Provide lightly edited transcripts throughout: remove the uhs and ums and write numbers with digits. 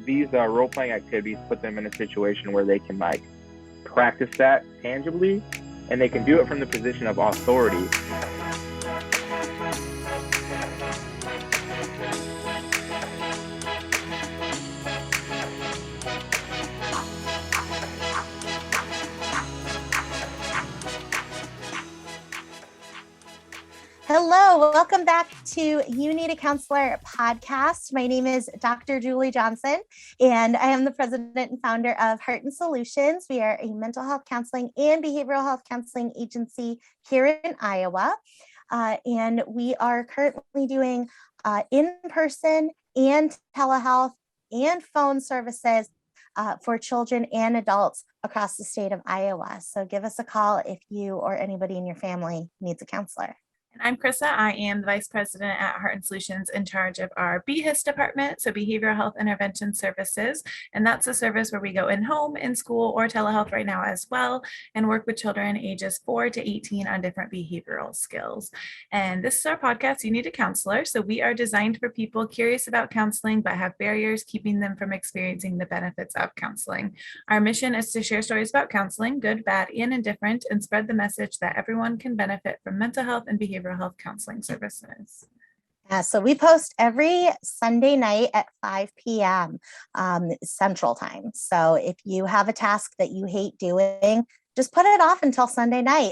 these role-playing activities put them in a situation where they can like practice that tangibly, and they can do it from the position of authority. Hello, welcome back to You Need a Counselor podcast. My name is Dr. Julie Johnson, and I am the president and founder of Heart and Solutions. We are a mental health counseling and behavioral health counseling agency here in Iowa. And we are currently doing in-person and telehealth and phone services for children and adults across the state of Iowa. So give us a call if you or anybody in your family needs a counselor. And I'm Chrissa. I am the Vice President at Heart and Solutions in charge of our BHIS department, so Behavioral Health Intervention Services. And that's a service where we go in home, in school, or telehealth right now as well, and work with children ages 4 to 18 on different behavioral skills. And this is our podcast, You Need a Counselor. So we are designed for people curious about counseling, but have barriers keeping them from experiencing the benefits of counseling. Our mission is to share stories about counseling, good, bad, and indifferent, and spread the message that everyone can benefit from mental health and behavioral health counseling services. So we post every Sunday night at 5 p.m. Central Time. So if you have a task that you hate doing, just put it off until Sunday night.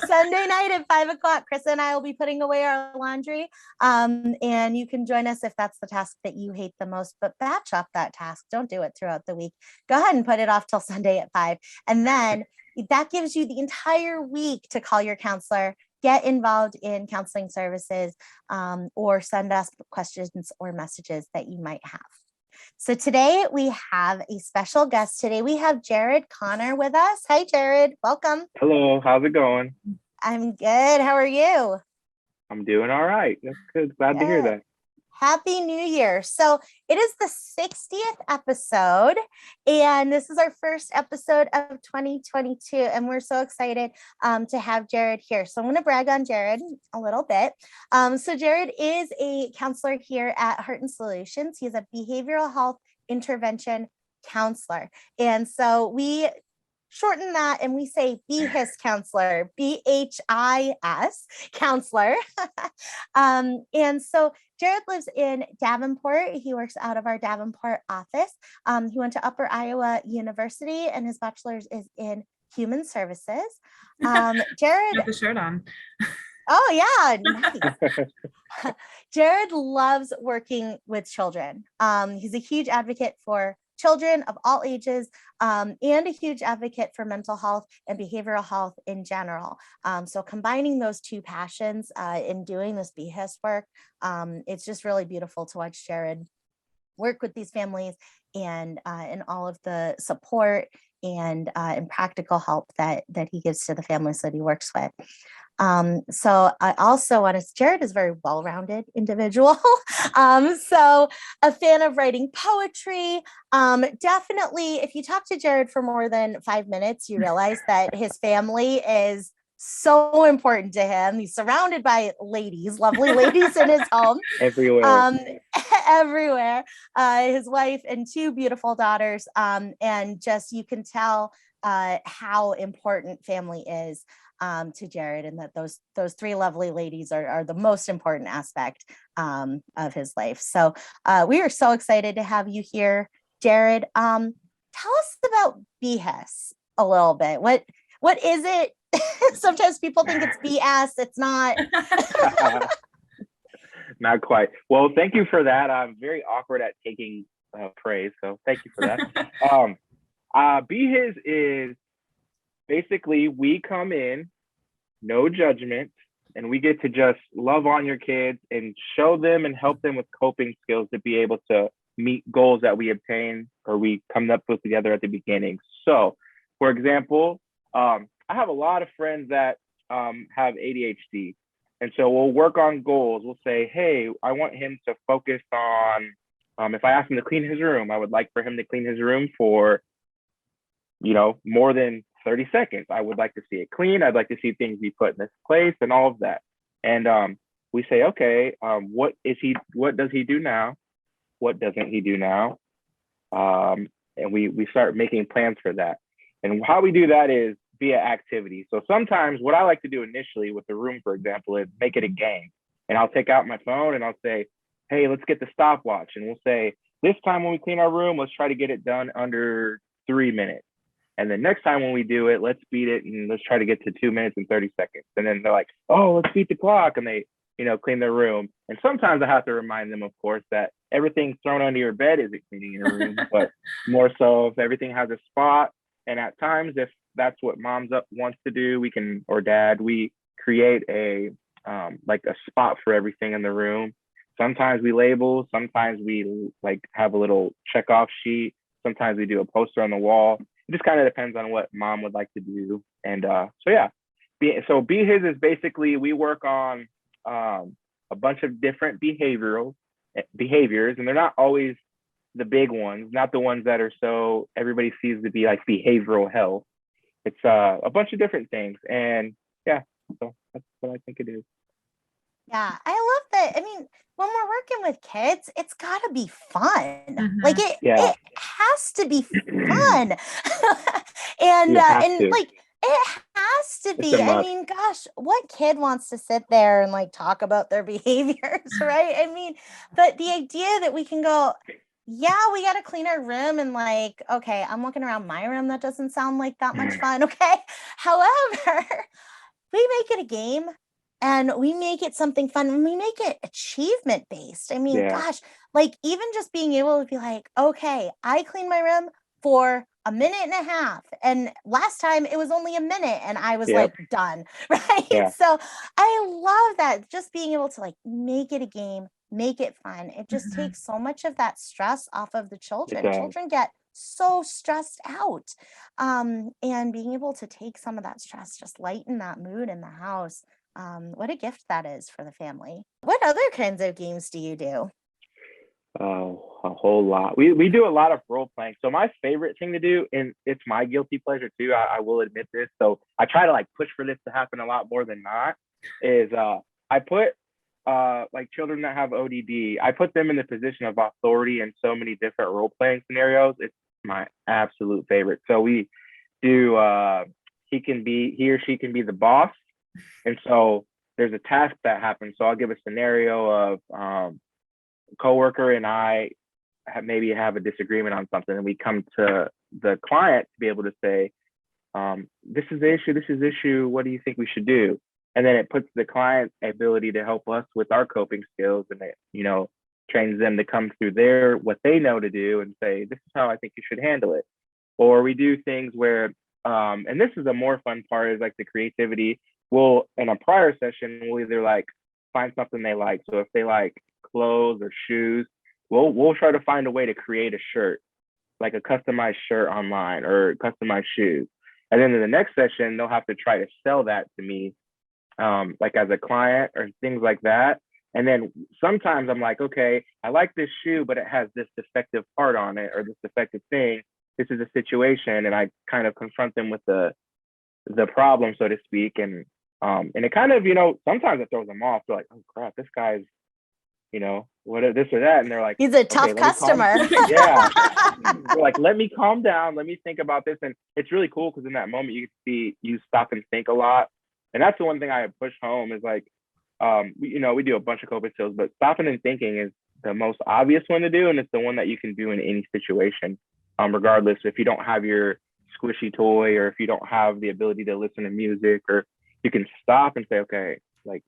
Sunday night at 5 o'clock, Chrissa and I will be putting away our laundry. And you can join us if that's the task that you hate the most, but batch up that task. Don't do it throughout the week. Go ahead and put it off till Sunday at 5. And then that gives you the entire week to call your counselor, get involved in counseling services, or send us questions or messages that you might have. So today we have a special guest. Today we have Jarrod Connor with us. Hi, Jarrod. Welcome. Hello, how's it going? I'm good. How are you? I'm doing all right. That's good. Glad to hear that. Happy New Year. So it is the 60th episode, and this is our first episode of 2022, and we're so excited to have Jarrod here. So I'm going to brag on Jarrod a little bit. So Jarrod is a counselor here at Heart and Solutions. He's a behavioral health intervention counselor. And so we shorten that and we say BHIS counselor, BHIS counselor. And so Jarrod lives in Davenport. He works out of our Davenport office. He went to Upper Iowa University, and his bachelor's is in human services. Jarrod, Got the shirt on. Oh yeah, nice. Jarrod loves working with children. He's a huge advocate for children of all ages, and a huge advocate for mental health and behavioral health in general. So combining those two passions in doing this BHIS work, it's just really beautiful to watch Jarrod work with these families and all of the support and practical help that he gives to the families that he works with. So I also want to, Jarrod is a very well-rounded individual. So a fan of writing poetry. Definitely, if you talk to Jarrod for more than 5 minutes, you realize that his family is so important to him. He's surrounded by ladies, lovely ladies in his home. Everywhere. Everywhere. His wife and 2 beautiful daughters. And just, you can tell how important family is to Jarrod, and that those 3 lovely ladies are the most important aspect of his life. So we are so excited to have you here, Jarrod. Tell us about BHIS a little bit. What is it? Sometimes people think it's BS. It's not. Not quite. Well, thank you for that. I'm very awkward at taking praise, so thank you for that. BHIS is basically, we come in, no judgment, and we get to just love on your kids and show them and help them with coping skills to be able to meet goals that we obtain or we come up with together at the beginning. So, for example, I have a lot of friends that have ADHD. And so we'll work on goals. We'll say, hey, I want him to focus on, if I ask him to clean his room, I would like for him to clean his room for, more than 30 seconds. I would like to see it clean. I'd like to see things be put in this place and all of that. And we say, okay, what does he do now? What doesn't he do now? And we start making plans for that. And how we do that is via activity. So sometimes what I like to do initially with the room, for example, is make it a game. And I'll take out my phone and I'll say, hey, let's get the stopwatch. And we'll say, this time when we clean our room, let's try to get it done under 3 minutes. And then next time when we do it, let's beat it and let's try to get to 2 minutes and 30 seconds. And then they're like, oh, let's beat the clock. And they, clean their room. And sometimes I have to remind them, of course, that everything thrown under your bed isn't cleaning your room, but more so if everything has a spot. And at times, if that's what mom's wants to do, we can, or dad, we create a like a spot for everything in the room. Sometimes we label, sometimes we like have a little check off sheet. Sometimes we do a poster on the wall. It just kind of depends on what mom would like to do. And so, yeah. So Be His is basically, we work on a bunch of different behaviors, and they're not always the big ones, not the ones that are so everybody sees to be like behavioral health. It's a bunch of different things. And yeah, so that's what I think it is. Yeah, I love that. I mean, when we're working with kids, it's got to be fun. Like it has to be fun. and like it has to be. I mean, gosh, what kid wants to sit there and like talk about their behaviors, right? I mean, but the idea that we can go, yeah, we got to clean our room and like, okay, I'm looking around my room. That doesn't sound like that much fun. Okay. However, we make it a game. And we make it something fun and we make it achievement based. I mean, gosh, like even just being able to be like, okay, I cleaned my room for a minute and a half. And last time it was only a minute and I was like done. Right. Yeah. So I love that. Just being able to like make it a game, make it fun. It just takes so much of that stress off of the children. Children get so stressed out. And being able to take some of that stress, just lighten that mood in the house. What a gift that is for the family. What other kinds of games do you do? Oh, a whole lot. We do a lot of role playing. So my favorite thing to do, and it's my guilty pleasure too, I will admit this. So I try to like push for this to happen a lot more than not, is I put like children that have ODD, I put them in the position of authority in so many different role playing scenarios. It's my absolute favorite. So we do he or she can be the boss. And so there's a task that happens. So I'll give a scenario of a coworker and I maybe have a disagreement on something, and we come to the client to be able to say, this is the issue, this is the issue, what do you think we should do? And then it puts the client's ability to help us with our coping skills, and it, trains them to come through what they know to do and say, this is how I think you should handle it. Or we do things where, and this is a more fun part, is like the creativity. We'll, in a prior session, we'll either like find something they like. So if they like clothes or shoes, we'll try to find a way to create a shirt, like a customized shirt online or customized shoes. And then in the next session, they'll have to try to sell that to me, like as a client or things like that. And then sometimes I'm like, okay, I like this shoe, but it has this defective part on it or this defective thing. This is a situation. And I kind of confront them with the problem, so to speak. And it kind of, sometimes it throws them off. They're like, oh crap, this guy's, what this or that. And they're like, he's a tough customer. Yeah. They're like, let me calm down. Let me think about this. And it's really cool because in that moment you stop and think a lot. And that's the one thing I push home is like, we do a bunch of coping skills, but stopping and thinking is the most obvious one to do. And it's the one that you can do in any situation, regardless if you don't have your squishy toy or if you don't have the ability to listen to music, or you can stop and say, okay, like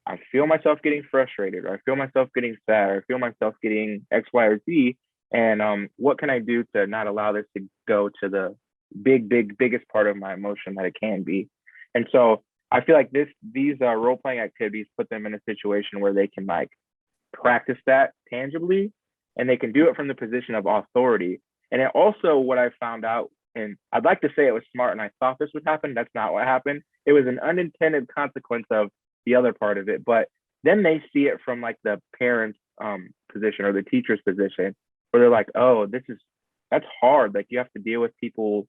I feel myself getting frustrated, or I feel myself getting sad, or I feel myself getting X, Y, or Z. And what can I do to not allow this to go to the biggest part of my emotion that it can be? And so I feel like these role-playing activities put them in a situation where they can like practice that tangibly, and they can do it from the position of authority. And it also, what I found out, and I'd like to say it was smart and I thought this would happen, that's not what happened. It was an unintended consequence of the other part of it. But then they see it from like the parent's position or the teacher's position, where they're like, oh, that's hard. Like you have to deal with people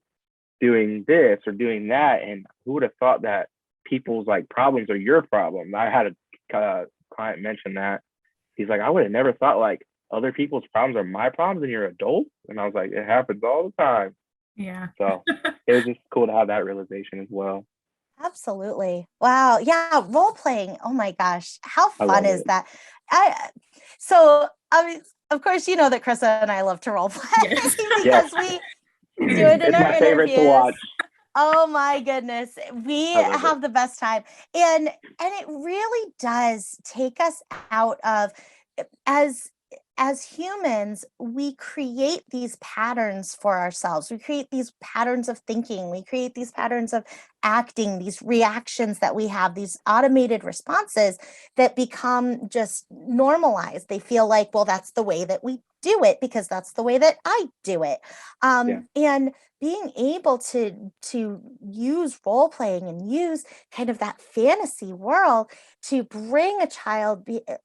doing this or doing that. And who would have thought that people's like problems are your problem? I had a client mention that. He's like, I would have never thought like other people's problems are my problems and you're adults. And I was like, it happens all the time. Yeah. So it was just cool to have that realization as well. Absolutely. Wow. Yeah. Role playing. Oh my gosh. How I fun love is it. that? So I mean, of course, you know that Chrissa and I love to role play Yes. because we do it in It's our my favorite to interviews. watch. Oh my goodness. We I love have it. the best time. And it really does take us out of as humans, we create these patterns for ourselves. We create these patterns of thinking. We create these patterns of acting, these reactions that we have, these automated responses that become just normalized. They feel like, well, that's the way that we do it because that's the way that I do it. And being able to use role playing and use kind of that fantasy world to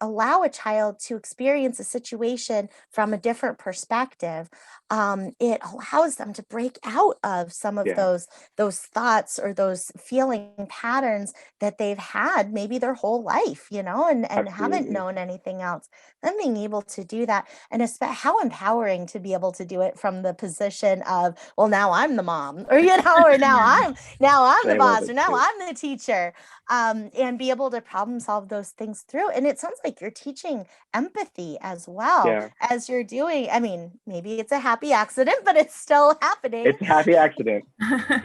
allow a child to experience a situation from a different perspective, it allows them to break out of some of Yeah, those thoughts or those feeling patterns that they've had maybe their whole life, and haven't absolutely. known anything else. Then being able to do that, and how empowering to be able to do it from the position of, well, now I'm the mom, or or now I'm the I love boss, it or now too. I'm the teacher, and be able to problem solve those things through. And it sounds like you're teaching empathy as well Yeah, as you're doing. I mean, maybe it's a happy accident, but it's still happening. it's a happy accident.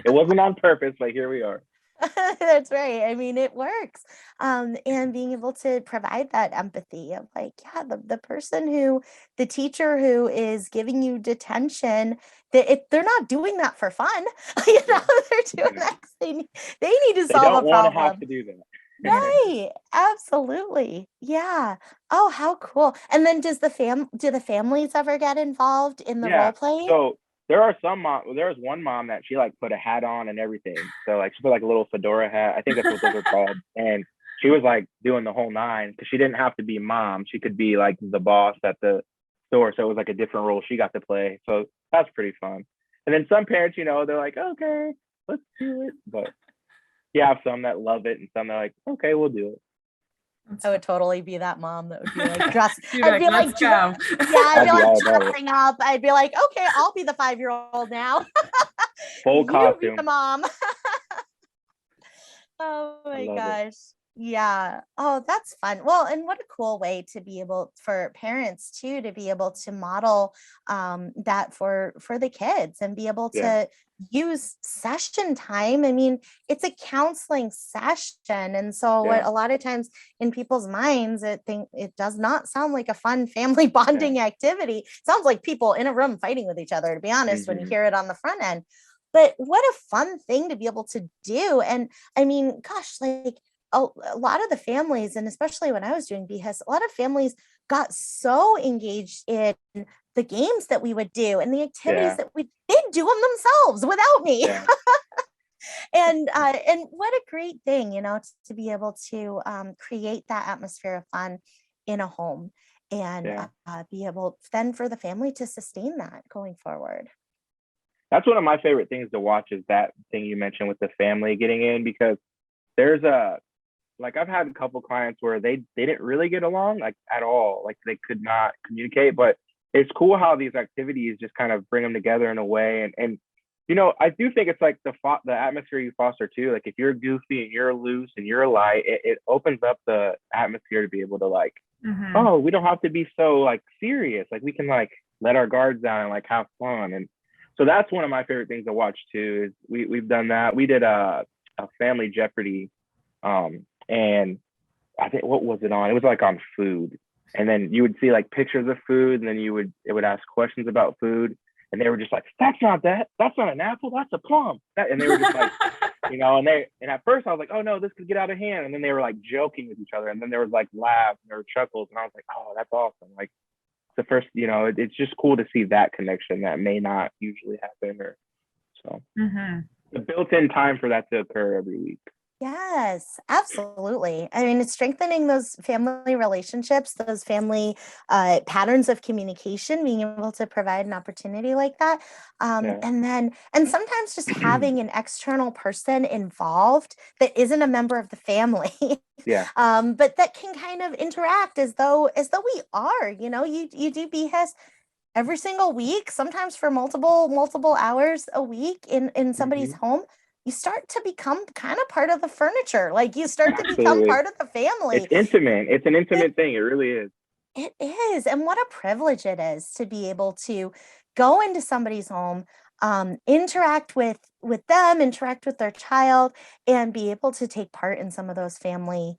It wasn't on purpose, but here we are. That's right. I mean, it works. And being able to provide that empathy of like, yeah, the teacher who is giving you detention, they're not doing that for fun. Yeah, They're doing that 'cause they need to they solve a don't want to have problem. to do that. Right. Absolutely. Yeah. Oh, how cool. And then do the families ever get involved in the Yeah. role playing? So there are some mom. There was one mom that she like put a hat on and everything. So like she put like a little fedora hat. I think that's what those are called. And she was like doing the whole nine because she didn't have to be mom. She could be like the boss at the store. So it was like a different role she got to play. So that's pretty fun. And then some parents, they're like, okay, let's do it. But you have some that love it and some that are like, okay, we'll do it. I would totally be that mom that would be like dress. You'd be I'd like, be like, let's go. yeah, I'd be I'd be like all about it. dressing up. I'd be like, okay, I'll be the 5-year-old now. Full You be the costume. mom. Oh I my love it. gosh. Yeah. Oh, that's fun. Well, and what a cool way to be able for parents too to be able to model that for the kids and be able Yeah. to use session time. I mean, it's a counseling session. And so what Yeah. a lot of times in people's minds, it does not sound like a fun family bonding activity. It sounds like people in a room fighting with each other, to be honest, when you Hmm. hear it on the front end. But what a fun thing to be able to do. And I mean, gosh, like a lot of the families, and especially when I was doing BHIS, a lot of families got so engaged in the games that we would do and the activities Yeah. that they'd do them themselves without me. Yeah. And what a great thing, to be able to create that atmosphere of fun in a home and Yeah. be able then for the family to sustain that going forward. That's one of my favorite things to watch is that thing you mentioned with the family getting in because there's like I've had a couple clients where they didn't really get along like at all, like they could not communicate, but it's cool how these activities just kind of bring them together in a way. And I do think it's like the atmosphere you foster too. Like if you're goofy and you're loose and you're light, it opens up the atmosphere to be able to like, oh, we don't have to be so like serious. Like we can like let our guards down and like have fun. And so that's one of my favorite things to watch too. Is we've done that. We did a family Jeopardy, and I think what was it on? It was like on food, and then you would see like pictures of food, and then it would ask questions about food, and they were just like, that's not an apple, that's a plum. And they were just like, and at first I was like, oh no, this could get out of hand, and then they were like joking with each other, and then there was like laughs and there were chuckles, and I was like, oh, that's awesome. Like the first, it's just cool to see that connection that may not usually happen, or so the built-in time for that to occur every week. Yes, absolutely. I mean, it's strengthening those family relationships, those family patterns of communication, being able to provide an opportunity like that. Yeah. And sometimes just having an external person involved that isn't a member of the family, Yeah. but that can kind of interact as though we are, you do BHIS every single week, sometimes for multiple hours a week in somebody's Hmm. home. You start to become kind of part of the furniture, like you start to become Absolutely. part of the It's family. intimate. It's an it, intimate thing. It really is. it is, and what a privilege it is to be able to go into somebody's home, interact with them, interact with their child, and be able to take part in some of those family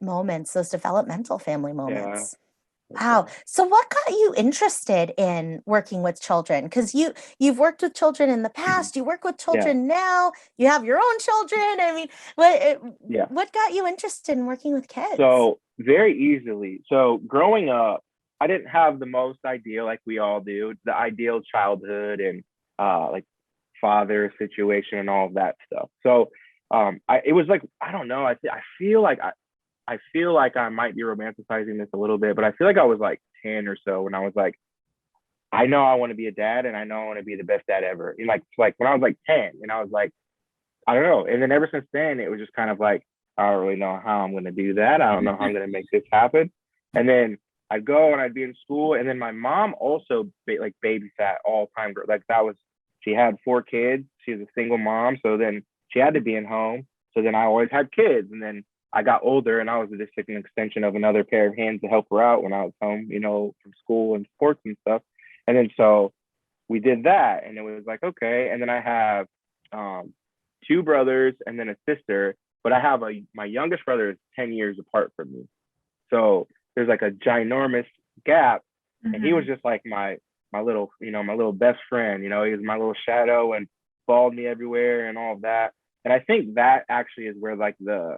moments, those developmental family Yeah. moments. Yeah. Wow. So what got you interested in working with children? Because you've worked with children in the past, you work with Yeah. children now, you have your own children. I mean, what Yeah. what got you interested in working with kids? So very easily. So growing up, I didn't have the most ideal, like we all do, the ideal childhood and like father situation and all of that stuff. So it was like, I don't know. I feel like I feel like I might be romanticizing this a little bit, but I feel like I was like 10 or so when I was like, I know I want to be a dad and I know I want to be the best dad ever. And like when I was like 10 and I was like, I don't know. And then ever since then, it was just kind of like, I don't really know how I'm going to do that. I don't know how I'm going to make this happen. And then I'd go and I'd be in school. And then my mom also like babysat all time. Like that was, she had 4 kids. She was a single mom. So then she had to be in home. So then I always had kids. And then I got older and I was just like an extension of another pair of hands to help her out when I was home, from school and sports and stuff. And then so we did that and it was like, okay. And then I have, um, 2 brothers and then a sister, but I have my youngest brother is 10 years apart from me. So there's like a ginormous gap. And he was Mhm. just like my little, my little best friend, he was my little shadow and followed me everywhere and all of that. And I think that actually is where like the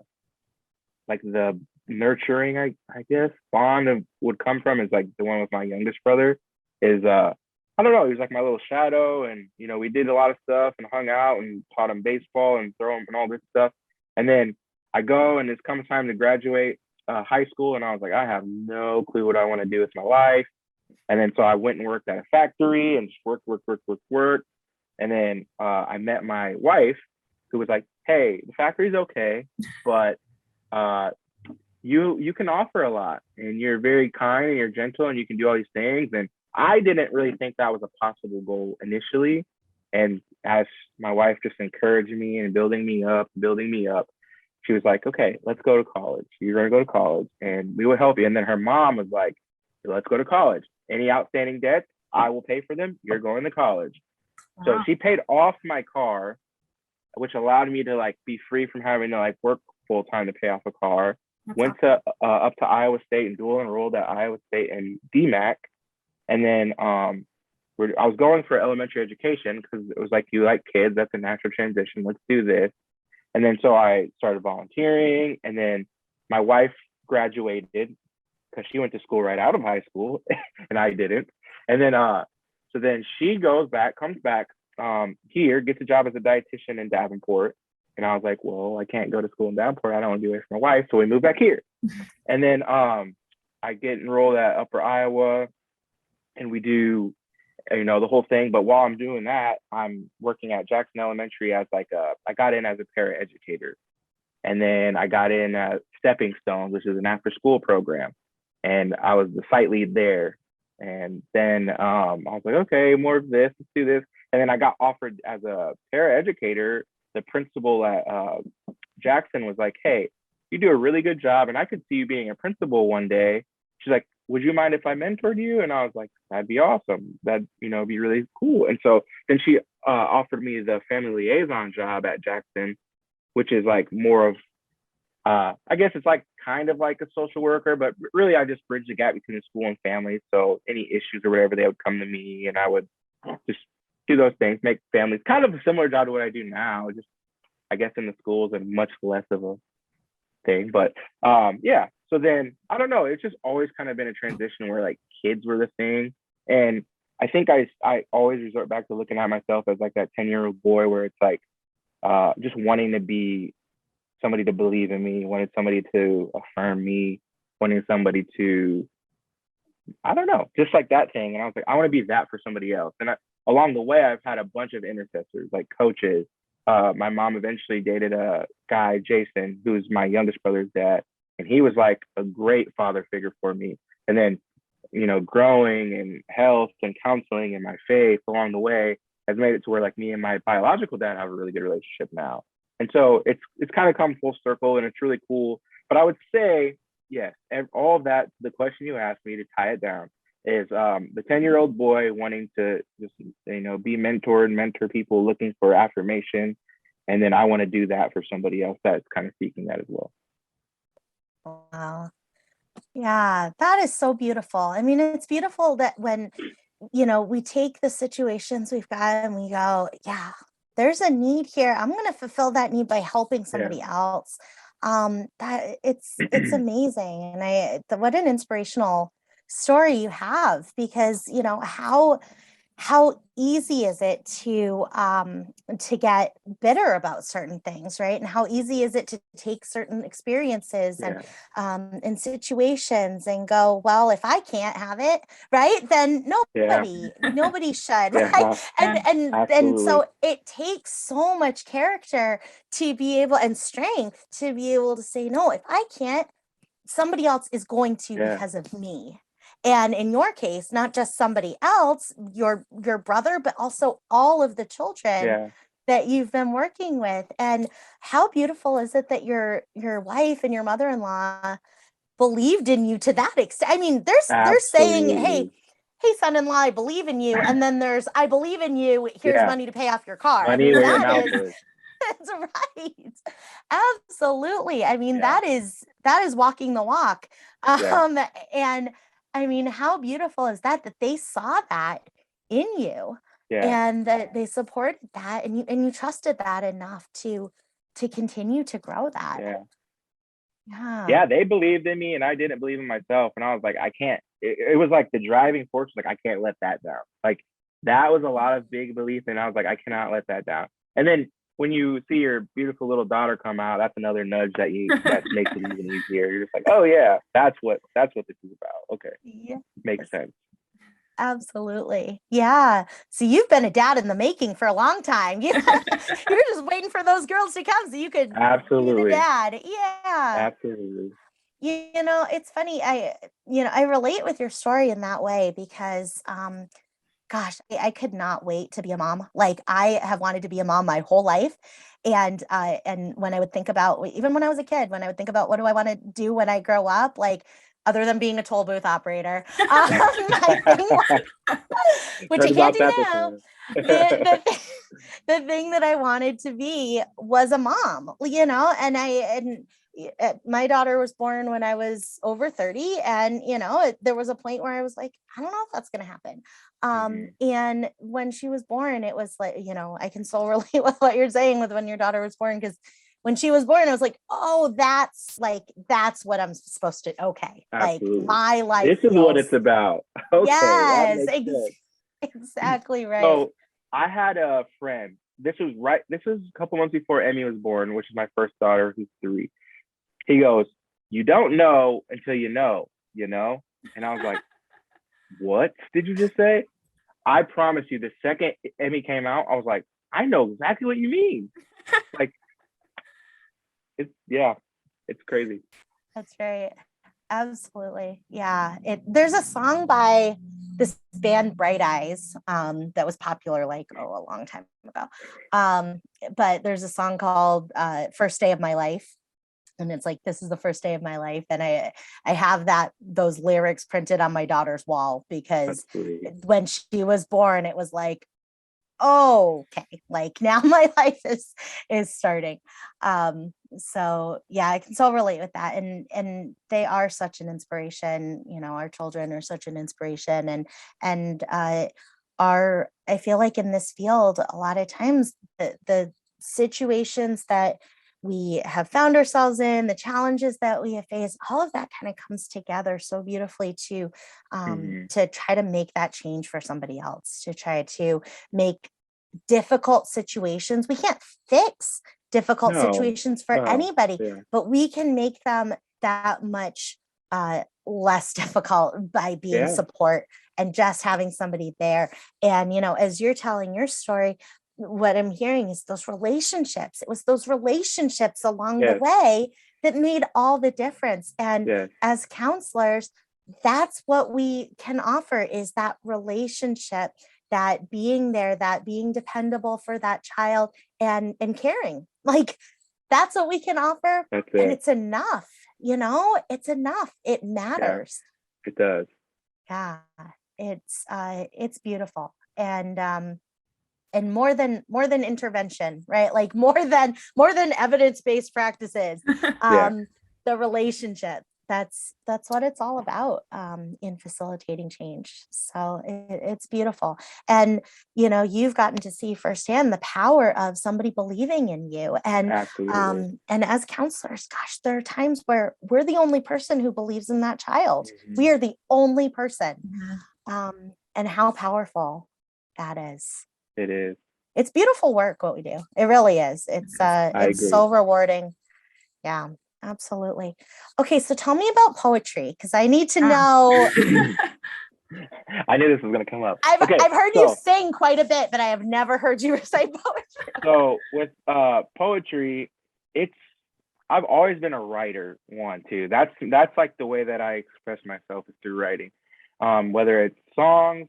nurturing, I guess, bond would come from is like the one with my youngest brother is I don't know, he was like my little shadow and we did a lot of stuff and hung out and taught him baseball and throw him and all this stuff. And then I go and it's come time to graduate high school and I was like, I have no clue what I want to do with my life. And then so I went and worked at a factory and just worked. And then I met my wife who was like, hey, the factory's okay, but uh, you can offer a lot and you're very kind and you're gentle and you can do all these things. And I didn't really think that was a possible goal initially. And as my wife just encouraged me and building me up, she was like, okay, let's go to college. You're going to go to college and we will help you. And then her mom was like, let's go to college. Any outstanding debts, I will pay for them. You're going to college. So Wow. she paid off my car, which allowed me to like be free from having to like work full time to pay off a car. That's Went to up to Iowa State and dual enrolled at Iowa State and DMAC, and then I was going for elementary education because it was like you like kids, that's a natural transition. Let's do this, and then so I started volunteering, and then my wife graduated because she went to school right out of high school, and I didn't, and then so then she comes back here, gets a job as a dietitian in Davenport. And I was like, well, I can't go to school in Davenport. I don't want to be away from my wife. So we moved back here. And then I get enrolled at Upper Iowa and we do, the whole thing. But while I'm doing that, I'm working at Jackson Elementary as I got in as a paraeducator. And then I got in at Stepping Stones, which is an after school program. And I was the site lead there. And then I was like, okay, more of this, let's do this. And then I got offered as a paraeducator. The principal at Jackson was like, hey, you do a really good job. And I could see you being a principal one day. She's like, would you mind if I mentored you? And I was like, that'd be awesome. That'd, be really cool. And so then she offered me the family liaison job at Jackson, which is like more of I guess it's like kind of like a social worker, but really I just bridge the gap between the school and family. So any issues or whatever, they would come to me and I would just do those things, make families kind of a similar job to what I do now, just I guess in the schools and much less of a thing. But yeah, so then I don't know, it's just always kind of been a transition where like kids were the thing. And I think I always resort back to looking at myself as like that 10-year-old boy where it's like just wanting to be somebody to believe in me, wanted somebody to affirm me, wanting somebody to, I don't know, just like that thing. And I was like, I want to be that for somebody else. And along the way, I've had a bunch of intercessors, like coaches. My mom eventually dated a guy, Jason, who's my youngest brother's dad. And he was like a great father figure for me. And then, growing in health and counseling and my faith along the way has made it to where like me and my biological dad have a really good relationship now. And so it's kind of come full circle, and it's really cool. But I would say, yes, all of that, the question you asked me, to tie it down, is the 10-year-old boy wanting to just, be mentored and mentor people, looking for affirmation. And then I want to do that for somebody else that's kind of seeking that as well. Wow. Yeah, that is so beautiful. I mean, it's beautiful that when, we take the situations we've got and we go, yeah, there's a need here. I'm going to fulfill that need by helping somebody else. That it's amazing. And what an inspirational story you have, because, how easy is it to get bitter about certain things, right? And how easy is it to take certain experiences and situations and go, well, if I can't have it, right, then nobody should, right? And so it takes so much character to be able, and strength to be able to say, no, if I can't, somebody else is going to because of me. And in your case, not just somebody else, your brother, but also all of the children that you've been working with. And how beautiful is it that your wife and your mother-in-law believed in you to that extent? I mean, they're saying, hey, son-in-law, I believe in you. And then there's, I believe in you. Here's money to pay off your car. Money where your mouth is. That's right. Absolutely. I mean, that is walking the walk. And I mean, how beautiful is that they saw that in you and that they supported that, and you trusted that enough to continue to grow that. Yeah, they believed in me and I didn't believe in myself. And I was like, I can't, it was like the driving force, like, I can't let that down. Like, that was a lot of big belief. And I was like, I cannot let that down. And then when you see your beautiful little daughter come out, that's another nudge that makes it even easier. You're just like, oh yeah, that's what this is about. Okay. Yeah. Makes sense. Absolutely. Yeah. So you've been a dad in the making for a long time. You're just waiting for those girls to come so you could be the dad. Yeah. Absolutely. It's funny. I relate with your story in that way because, gosh, I could not wait to be a mom. Like, I have wanted to be a mom my whole life. And when I would think about, even when I was a kid, when I would think about what do I want to do when I grow up, like, other than being a toll booth operator, my thing was, which I can't do now. The thing that I wanted to be was a mom, and my daughter was born when I was over 30. And, there was a point where I was like, I don't know if that's going to happen. And when she was born, it was like, I can so relate with what you're saying with when your daughter was born, because when she was born, I was like, oh, that's what I'm supposed to, okay. Absolutely. Like, my life. This is what it's about. Okay. Yes, exactly right. So I had a friend, this was a couple months before Emmy was born, which is my first daughter, who's 3. He goes, you don't know until you know. And I was like, what did you just say? I promise you, the second Emmy came out, I was like, I know exactly what you mean. Like, it's crazy. That's right. Absolutely. Yeah. There's a song by this band Bright Eyes that was popular like a long time ago. But there's a song called First Day of My Life. And it's like, this is the first day of my life. And I have those lyrics printed on my daughter's wall, because when she was born, it was like, oh, okay, like, now my life is starting. So yeah, I can so relate with that. And they are such an inspiration. Our children are such an inspiration, and I feel like in this field, a lot of times the situations that we have found ourselves in, the challenges that we have faced, all of that kind of comes together so beautifully to try to make that change for somebody else, to try to make difficult situations. We can't fix difficult No, situations for no, anybody, yeah, but we can make them that much less difficult by being yeah, support and just having somebody there. And, as you're telling your story, what I'm hearing is those relationships. It was those relationships along the yes, way that made all the difference. And yes, as counselors, that's what we can offer, is that relationship, that being there, that being dependable for that child, and caring. Like, that's what we can offer. that's And it. it's enough, it's enough. It Yeah, matters. it does. Yeah. It's beautiful. And more than intervention, right? Like more than evidence-based practices, Yeah, the relationship, that's what it's all about, in facilitating change. So it's beautiful. And you've gotten to see firsthand the power of somebody believing in you. absolutely. And as counselors, gosh, there are times where we're the only person who believes in that child. Mhm. We are the only person. Mhm. And how powerful that is. It is. It's beautiful work what we do. It really is. It's I it's agree. so rewarding. Yeah, absolutely. Okay, so tell me about poetry, because I need to know. I knew this was gonna come up. I've Okay, I've heard you so sing quite a bit, but I have never heard you recite poetry. so with poetry, it's I've always been a writer, one too. That's like the way that I express myself, is through writing. Whether it's songs,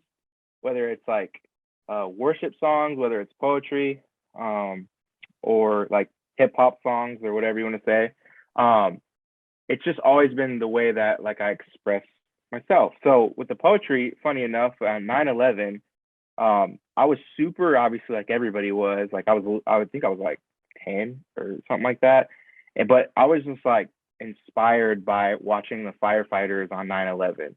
whether it's like worship songs, whether it's poetry, or like hip hop songs or whatever you want to say. Um, it's just always been the way that like I express myself. So with the poetry, funny enough, on 9/11, I was super, obviously, like everybody was. Like I would think I was like 10 or something like that. But I was just like inspired by watching the firefighters on 9/11.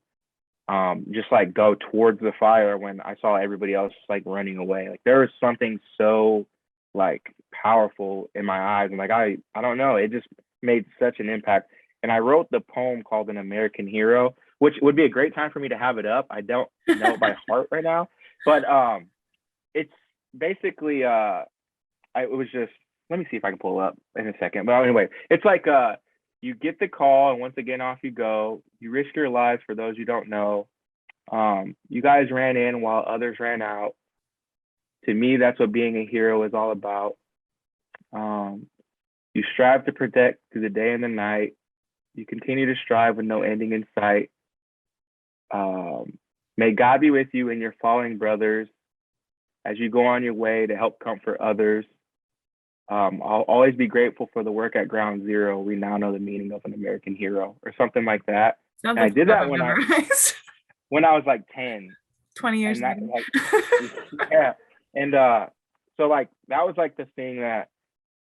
Just like go towards the fire when I saw everybody else just like running away. Like there was something so like powerful in my eyes, and like I don't know, it just made such an impact. And I wrote the poem called "An American Hero," which would be a great time for me to have it up. I don't know it by heart right now, but it's basically it was just, let me see if I can pull it up in a second. But anyway, it's like you get the call and once again off you go. You risk your lives for those you don't know. You guys ran in while others ran out. To me, that's what being a hero is all about. Um, you strive to protect through the day and the night. You continue to strive with no ending in sight. May God be with you and your falling brothers as you go on your way to help comfort others. I'll always be grateful for the work at Ground Zero. We now know the meaning of an American hero, or something like that. Sounds And I like did you have that it memorized. when I was like 10. 20 years And that later. like yeah. And so like that was like the thing that,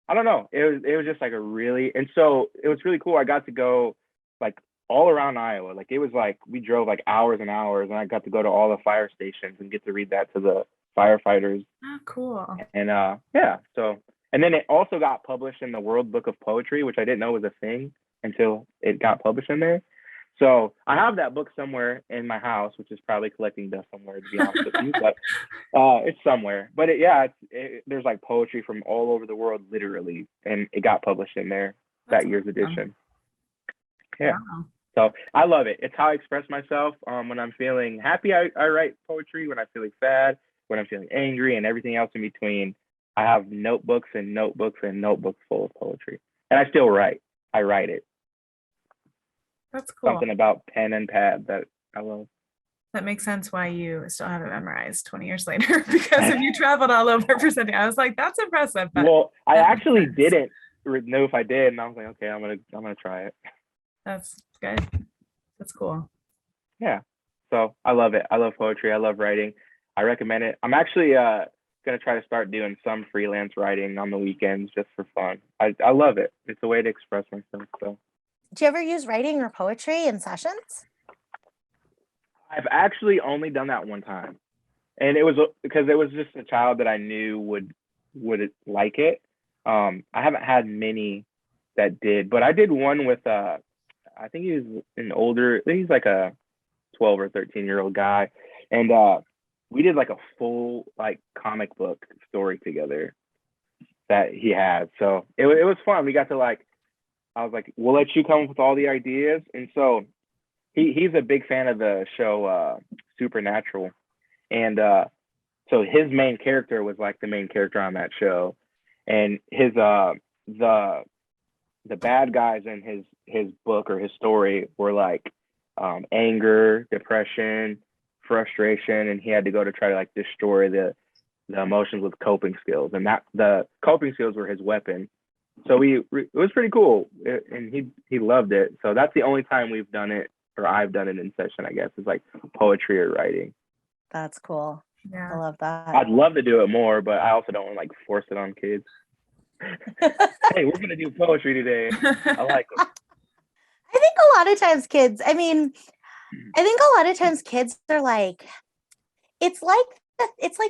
I don't know. It was just like a really, and so it was really cool. I got to go like all around Iowa. Like it was like we drove like hours and hours, and I got to go to all the fire stations and get to read that to the firefighters. Oh, cool. And yeah, so, and then it also got published in the World Book of Poetry, which I didn't know was a thing until it got published in there. So I have that book somewhere in my house, which is probably collecting dust somewhere, to be honest with you. But it's somewhere. But there's like poetry from all over the world, literally, and it got published in there, That's that year's awesome. edition. Yeah. Wow. So I love it. It's how I express myself. When I'm feeling happy, I write poetry. When I'm feeling sad, when I'm feeling angry, and everything else in between, I have notebooks and notebooks and notebooks full of poetry. And I still write. I write it. That's cool. Something about pen and pad that I love. That makes sense why you still have it memorized 20 years later, because if you traveled all over for something, I was like, that's impressive. But Well, I that makes actually sense. didn't know if I did, and I was like, okay, I'm gonna try it. That's good. That's cool. Yeah. So I love it. I love poetry. I love writing. I recommend it. I'm actually gonna try to start doing some freelance writing on the weekends just for fun. I love it. It's a way to express myself. So Do you ever use writing or poetry in sessions? I've actually only done that one time, and it was because it was just a child that I knew would like it. I haven't had many that did, but I did one with I think he was an older, I think he's like a 12 or 13-year-old guy, and we did like a full like comic book story together that he has. So it was fun. We got to like, I was like, we'll let you come up with all the ideas. And so he's a big fan of the show Supernatural. And so his main character was like the main character on that show. And his the bad guys in his book or his story were like anger, depression, frustration, and he had to go to try to like destroy the emotions with coping skills, and that the coping skills were his weapon. So it was pretty cool, and he loved it. So that's the only time we've done it, or I've done it in session, I guess, is like poetry or writing. That's cool. Yeah. I love that. I'd love to do it more, but I also don't want to like force it on kids. Hey, we're gonna do poetry today. I like it. I think a lot of times kids, I think kids are like, it's like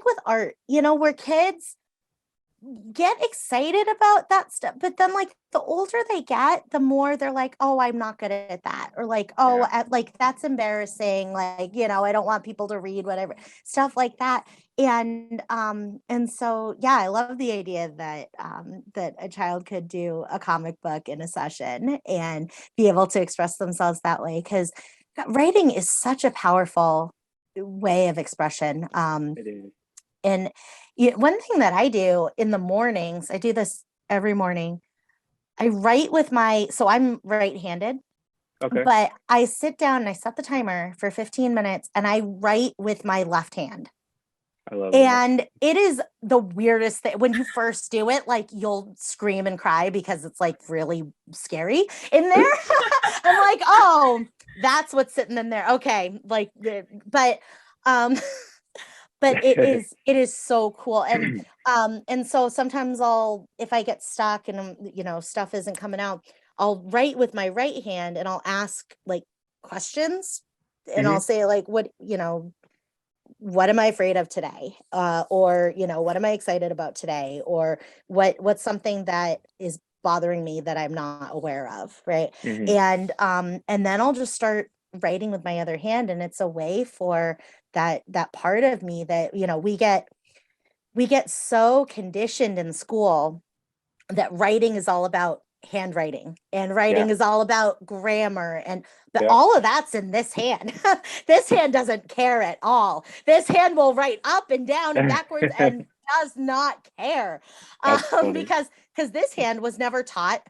with art, where kids get excited about that stuff, but then like the older they get, the more they're like, oh, I'm not good at that, or like, oh, like that's embarrassing, like, I don't want people to read whatever, stuff like that. And so I love the idea that that a child could do a comic book in a session and be able to express themselves that way, because writing is such a powerful way of expression. It is. And one thing that I do in the mornings, I do this every morning. I write so I'm right-handed, Okay. but I sit down and I set the timer for 15 minutes and I write with my left hand. I love And that. it is the weirdest thing. When you first do it, like you'll scream and cry because it's like really scary in there. I'm like, oh, that's what's sitting in there. Okay. Like, but it is so cool. And so sometimes if I get stuck and stuff isn't coming out, I'll write with my right hand and I'll ask like questions, and I'll say like, what am I afraid of today? Or, what am I excited about today? Or what's something that is bothering me that I'm not aware of. Right. And then I'll just start writing with my other hand. And it's a way for that part of me that, we get so conditioned in school that writing is all about handwriting, and writing is all about grammar, but all of that's in this hand. This hand doesn't care at all. This hand will write up and down and backwards and does not care, because this hand was never taught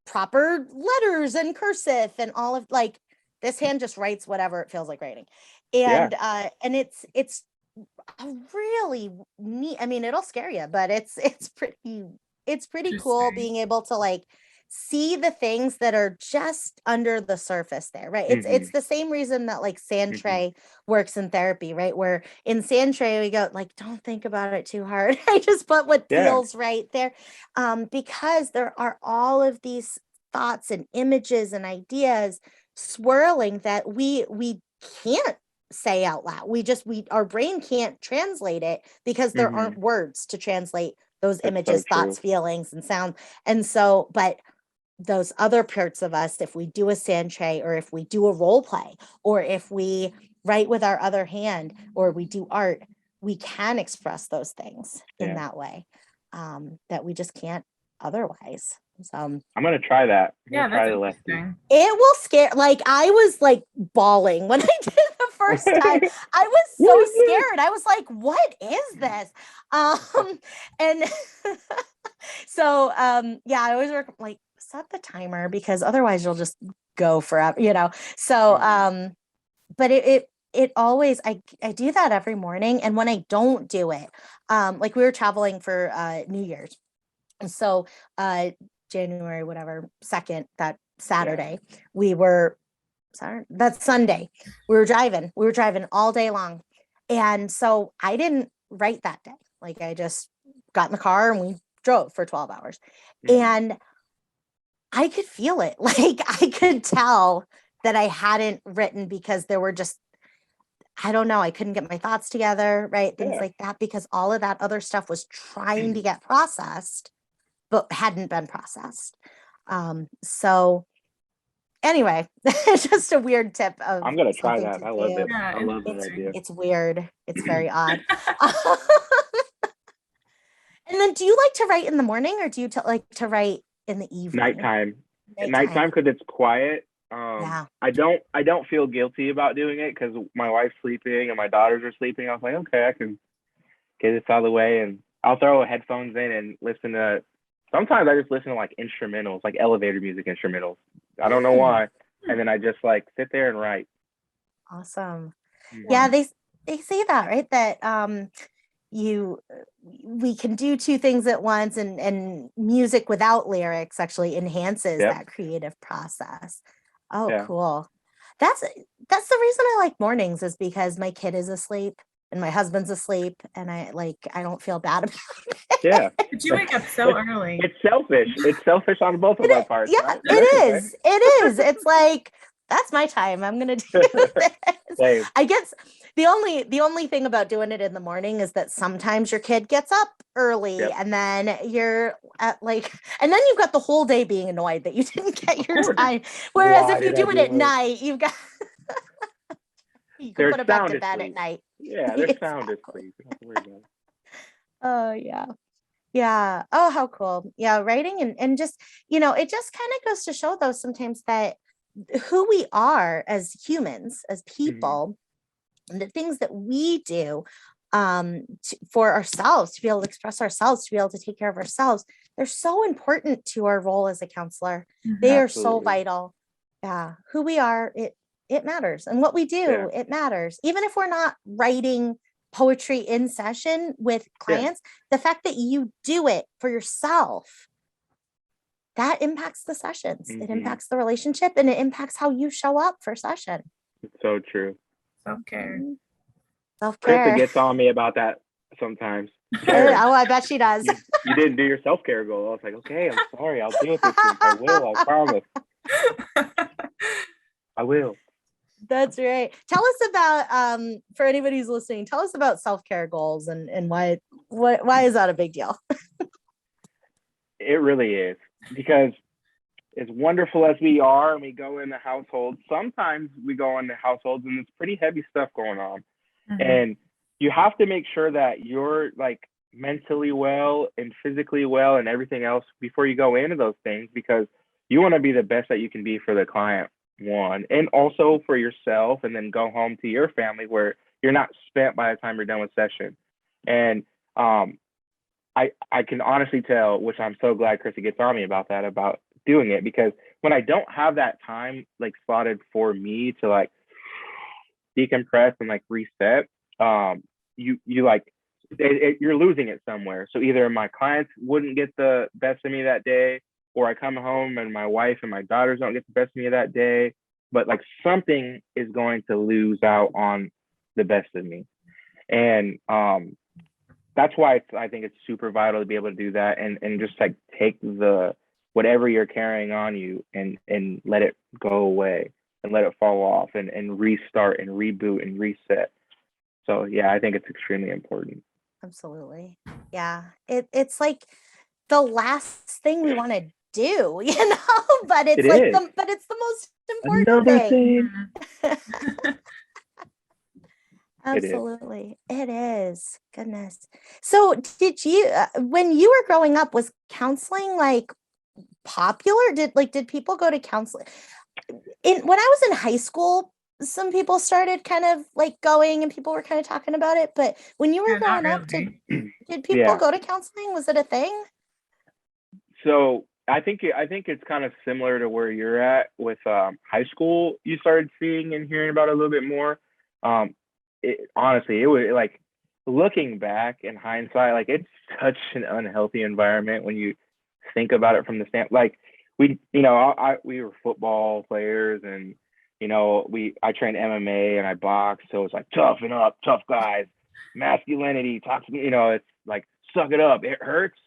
proper letters and cursive and all of, like, this hand just writes whatever it feels like writing. And it's a really neat, I mean, it'll scare you, but it's pretty cool being able to like see the things that are just under the surface there, right? It's the same reason that like sand tray works in therapy, right? Where in sand tray we go like, don't think about it too hard. I just put what feels right there, because there are all of these thoughts and images and ideas swirling that we can't say out loud. Our brain can't translate it because there aren't words to translate those images, thoughts, feelings, and sound. And so, but those other parts of us, if we do a sand tray, or if we do a role play, or if we write with our other hand, or we do art, we can express those things in that way, that we just can't otherwise. So I'm gonna try that. That's interesting. It will scare. Like, I was like bawling when I did the first time. I was so scared. I was like, "What is this?" And so I always work like, set the timer, because otherwise you'll just go forever, So but it always, I do that every morning. And when I don't do it, like we were traveling for New Year's, and so January, whatever, 2nd, that Saturday, that's Sunday, we were driving all day long. And so I didn't write that day. Like, I just got in the car and we drove for 12 hours. And I could feel it. Like, I could tell that I hadn't written because there were just, I don't know, I couldn't get my thoughts together, right? Things like that, because all of that other stuff was trying to get processed, but hadn't been processed. So anyway, it's just a weird tip of, I'm gonna try that. I love it. I love that idea. It's weird. It's very odd. And then, do you like to write in the morning, or do you like to write in the evening? Nighttime, because it's quiet. Yeah. I don't feel guilty about doing it because my wife's sleeping and my daughters are sleeping. I was like, okay, I can get this out of the way, and I'll throw headphones in and listen to. Sometimes I just listen to like instrumentals, like elevator music instrumentals. I don't know why, and then I just like sit there and write. Awesome. Mhm. Yeah, they say that, right? That we can do two things at once, and music without lyrics actually enhances Yep. that creative process. Oh, Yeah. cool. That's the reason I like mornings, is because my kid is asleep and my husband's asleep, and I don't feel bad about it. Yeah. But you wake up so early. It's selfish. It's selfish on both of our parts. Yeah, right? it That's is. It is. It's like, that's my time. I'm gonna do this. Same. I guess the only thing about doing it in the morning is that sometimes your kid gets up early, Yep. and then you're at and then you've got the whole day being annoyed that you didn't get your course. time. Whereas Why if you did I do it do at it? night, you've got you can They're put it back sound to bed asleep. at night. Yeah, they're sound asleep. You don't have to worry about it. Oh yeah. Yeah. Oh, how cool. Yeah. Writing and just, it just kind of goes to show, though, sometimes that who we are as humans, as people, and the things that we do for ourselves, to be able to express ourselves, to be able to take care of ourselves, they're so important to our role as a counselor. They are so Absolutely. vital. Yeah. Who we are, it matters. And what we do, it matters. Even if we're not writing poetry in session with clients, the fact that you do it for yourself, that impacts the sessions. It impacts the relationship, and it impacts how you show up for session. It's so true. Self-care. Self-care. Krista gets on me about that sometimes. Oh, I bet she does. You didn't do your self-care goal. I was like, okay, I'm sorry. I'll do it this week. I will. I promise. I will. That's right. Tell us about, for anybody who's listening, tell us about self-care goals and why is that a big deal? It really is, because as wonderful as we are and we go into households, sometimes we go into households and it's pretty heavy stuff going on. And you have to make sure that you're like mentally well and physically well and everything else before you go into those things, because you want to be the best that you can be for the client, one, and also for yourself, and then go home to your family where you're not spent by the time you're done with session. And I can honestly tell, which I'm so glad Chrissy gets on me about that, about doing it, because when I don't have that time like slotted for me to like decompress and like reset, you like you're losing it somewhere. So either my clients wouldn't get the best of me that day, or I come home and my wife and my daughters don't get the best of me that day, but like something is going to lose out on the best of me. And that's why I think it's super vital to be able to do that, and just like take the whatever you're carrying on you and let it go away and let it fall off and restart and reboot and reset. So yeah, I think it's extremely important. Absolutely. Yeah. It's like the last thing we want to do, but it's the most important Another thing. thing. Absolutely. It is. Goodness. So did you, when you were growing up, was counseling like popular? Did people go to counseling? When I was in high school, some people started kind of like going, and people were kind of talking about it. But when you were growing up, did people go to counseling? Was it a thing? So I think it's kind of similar to where you're at with high school. You started seeing and hearing about it a little bit more. Honestly, it was like, looking back in hindsight, like it's such an unhealthy environment when you think about it from the stand. Like we were football players, and I trained MMA and I boxed, so it's like toughen up, tough guys, masculinity, toxic. It's like suck it up, it hurts,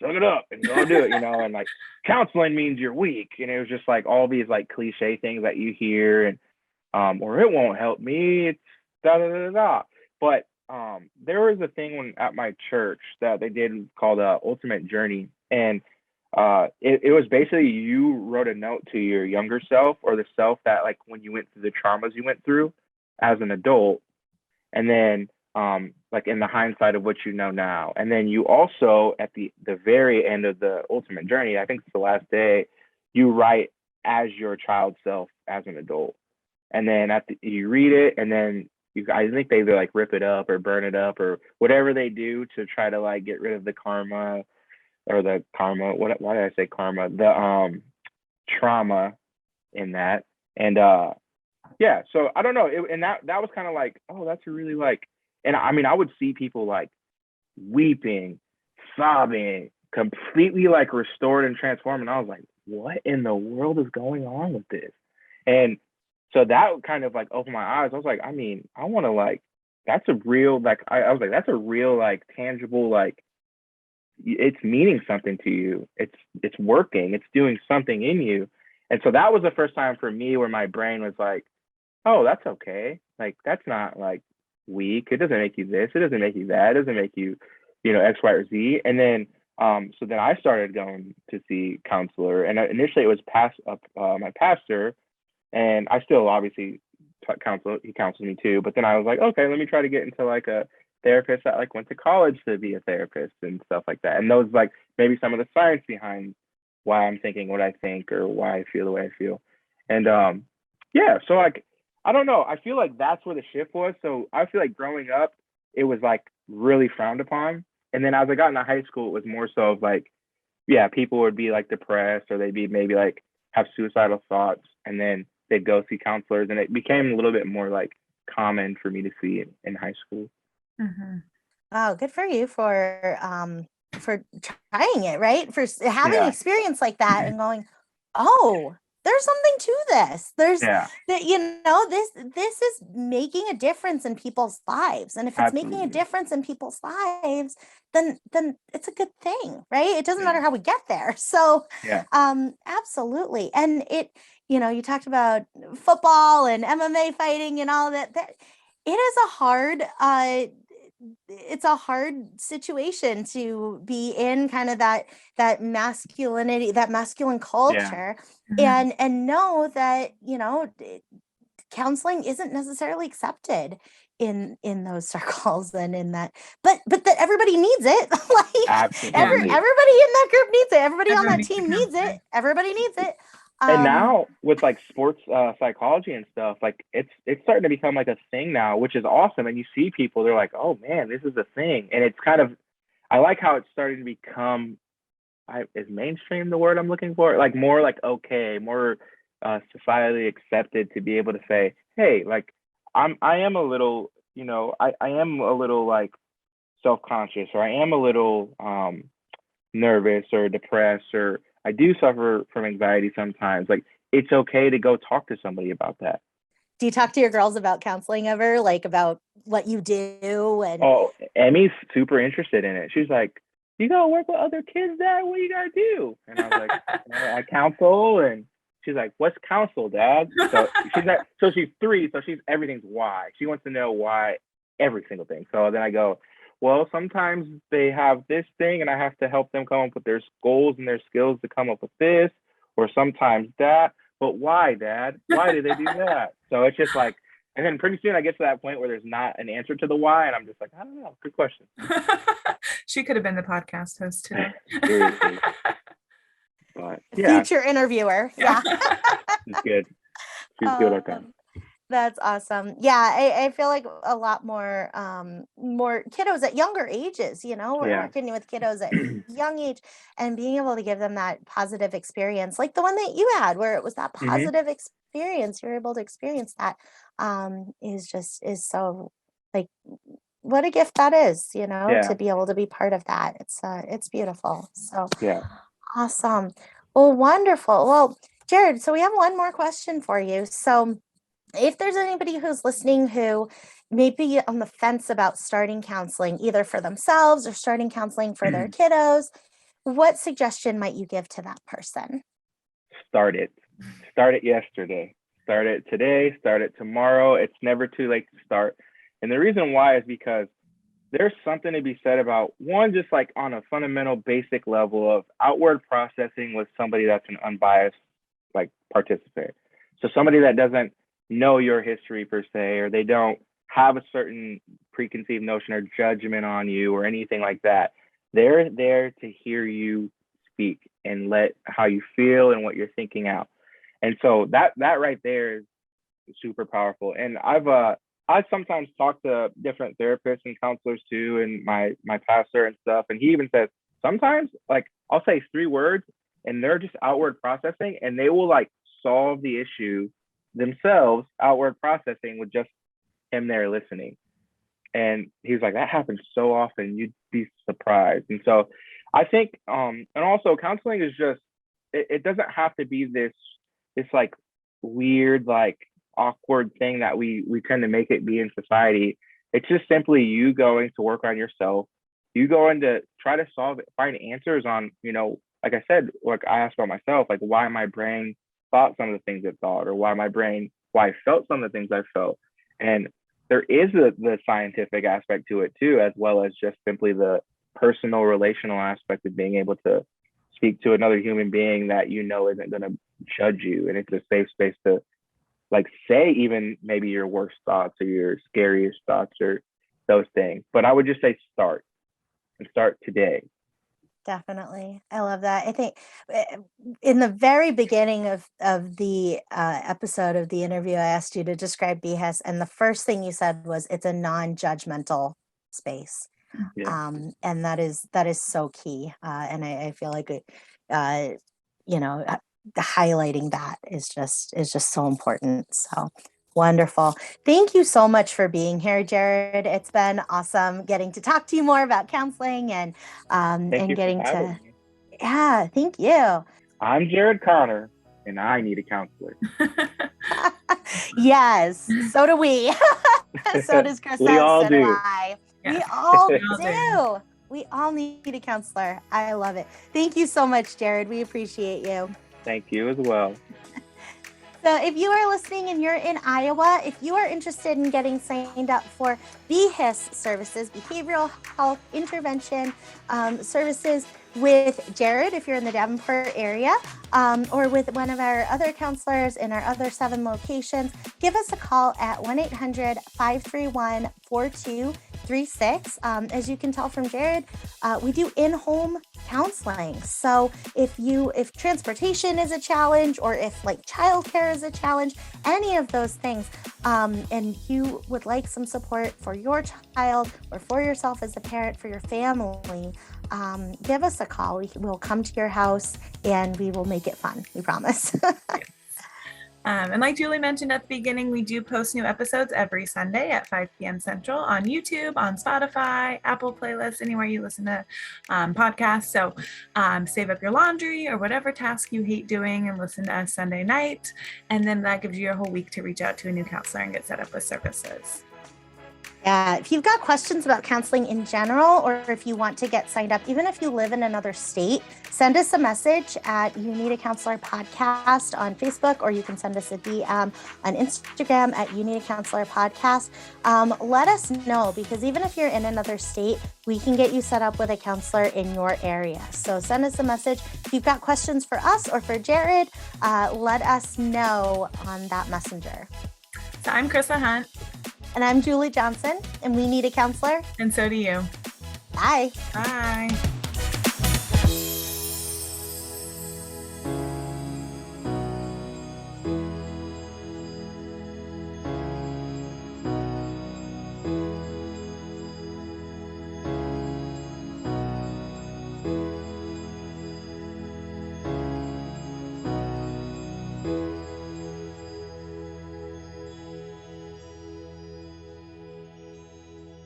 suck it up and go do it. And like counseling means you're weak, and it was just like all these like cliche things that you hear, and or it won't help me. It's da da da da. But there was a thing at my church that they did called Ultimate Journey, and it was basically you wrote a note to your younger self, or the self that like when you went through the traumas you went through as an adult, and then like in the hindsight of what you know now. And then you also, at the very end of the ultimate journey, I think it's the last day, you write as your child self as an adult. And then you read it, and then I think they either like rip it up or burn it up or whatever they do to try to like get rid of the karma or the karma. Why did I say karma? The trauma in that. And yeah, so I don't know. And that was kind of like, oh, that's a really like, and I mean, I would see people like weeping, sobbing, completely like restored and transformed. And I was like, what in the world is going on with this? And so that kind of like opened my eyes. I was like, I mean, I want to like, that's a real, like, I was like, that's a real, like, tangible, like, it's meaning something to you. It's working. It's doing something in you. And so that was the first time for me where my brain was like, oh, that's okay. Like, that's not like weak. It doesn't make you this. It doesn't make you that. It doesn't make you, X, Y, or Z. And then, so then I started going to see counselor. And initially it was my pastor, and I still obviously he counsels me too. But then I was like, okay, let me try to get into like a therapist that like went to college to be a therapist and stuff like that. And those like maybe some of the science behind why I'm thinking what I think or why I feel the way I feel. And yeah, so like I don't know. I feel like that's where the shift was. So I feel like growing up, it was like really frowned upon. And then as I got into high school, it was more so of like, yeah, people would be like depressed or they'd be maybe like have suicidal thoughts, and then they'd go see counselors, and it became a little bit more like common for me to see in high school. Mm-hmm. Oh, good for you for trying it, right? For having an experience like that and going, oh, there's something to this. There's that, this is making a difference in people's lives. And if it's making a difference in people's lives, then it's a good thing, right? It doesn't matter how we get there. So absolutely. And you talked about football and MMA fighting and all that it is a hard it's a hard situation to be in, kind of that masculinity, that masculine culture, and know that counseling isn't necessarily accepted in those circles and in that, but that everybody needs it. Like everybody in that group needs it. Everybody on that team needs it. Everybody needs it. And now with like sports psychology and stuff, like it's starting to become like a thing now, which is awesome. And you see people, they're like, oh man, this is a thing. And it's kind of, I like how it's starting to become, is mainstream the word I'm looking for? Like more like okay, more societally accepted to be able to say, hey, like I am a little, I am a little like self-conscious, or I am a little nervous or depressed, or I do suffer from anxiety sometimes. Like, it's okay to go talk to somebody about that. Do you talk to your girls about counseling ever? Like about what you do? And oh, Emmy's super interested in it. She's like, you gotta work with other kids, Dad? What do you gotta do? And I was like, I counsel. And she's like, what's counsel, Dad? So she's 3, so she's everything's why. She wants to know why every single thing. So then I go, well, sometimes they have this thing and I have to help them come up with their goals and their skills to come up with this, or sometimes that. But why, Dad? Why do they do that? So it's just like, and then pretty soon I get to that point where there's not an answer to the why. And I'm just like, I don't know. Good question. She could have been the podcast host today. Seriously. But yeah. Future interviewer. Yeah. She's good. She's good at that. That's awesome. Yeah, I feel like a lot more kiddos at younger ages, we're working with kiddos at young age, and being able to give them that positive experience, like the one that you had, where it was that positive experience, you're able to experience that, is so, like, what a gift that is, to be able to be part of that. It's beautiful. So awesome. Well, wonderful. Well, Jarrod, so we have one more question for you. So if there's anybody who's listening who may be on the fence about starting counseling, either for themselves or starting counseling for their kiddos, what suggestion might you give to that person? Start it. Start it yesterday. Start it today. Start it tomorrow. It's never too late to start. And the reason why is because there's something to be said about, one, just like on a fundamental basic level of outward processing with somebody that's an unbiased like participant. So somebody that doesn't know your history per se, or they don't have a certain preconceived notion or judgment on you or anything like that. They're there to hear you speak and let how you feel and what you're thinking out. And so that right there is super powerful. And I sometimes talk to different therapists and counselors too, and my pastor and stuff. And he even says sometimes, like, I'll say 3 words and they're just outward processing, and they will like solve the issue themselves, outward processing, with just him there listening. And he's like, that happens so often, you'd be surprised. And so I think, and also counseling is just, it doesn't have to be this like weird, like awkward thing that we tend to make it be in society. It's just simply you going to work on yourself, you going to try to find answers on, you know, like I said, like I asked about myself, like why my brain thought some of the things it thought, or why I felt some of the things I felt. And there is the scientific aspect to it too, as well as just simply the personal relational aspect of being able to speak to another human being that you know isn't going to judge you. And it's a safe space to like say even maybe your worst thoughts or your scariest thoughts or those things. But I would just say start today. Definitely. I love that. I think in the very beginning of the episode of the interview, I asked you to describe BHIS, and the first thing you said was it's a non-judgmental space. Yeah. And that is so key. And I feel like highlighting that is just so important. So wonderful. Thank you so much for being here, Jarrod. It's been awesome getting to talk to you more about counseling and getting to, yeah, thank you. I'm Jarrod Connor and I need a counselor. Yes, so do we. So does Chrissa. We all do. I. Yeah. We all do. We all need a counselor. I love it. Thank you so much, Jarrod. We appreciate you. Thank you as well. So if you are listening and you're in Iowa, if you are interested in getting signed up for BHIS services, behavioral health intervention services with Jarrod, if you're in the Davenport area, or with one of our other counselors in our other 7 locations, give us a call at 1-800-531-4236. As you can tell from Jarrod, we do in-home counseling. So if transportation is a challenge, or if like childcare is a challenge, any of those things, and you would like some support for your child or for yourself as a parent, for your family, give us a call. We'll come to your house and we will make it fun. We promise. And like Julie mentioned at the beginning, we do post new episodes every Sunday at 5 p.m. Central on YouTube, on Spotify, Apple playlists, anywhere you listen to podcasts. So save up your laundry or whatever task you hate doing and listen to us Sunday night. And then that gives you a whole week to reach out to a new counselor and get set up with services. Yeah, if you've got questions about counseling in general, or if you want to get signed up, even if you live in another state, send us a message at You Need a Counselor Podcast on Facebook, or you can send us a DM on Instagram at You Need a Counselor Podcast. Let us know, because even if you're in another state, we can get you set up with a counselor in your area. So send us a message. If you've got questions for us or for Jarrod, let us know on that messenger. So I'm Chrissa Hunt. And I'm Julie Johnson, and we need a counselor. And so do you. Bye. Bye.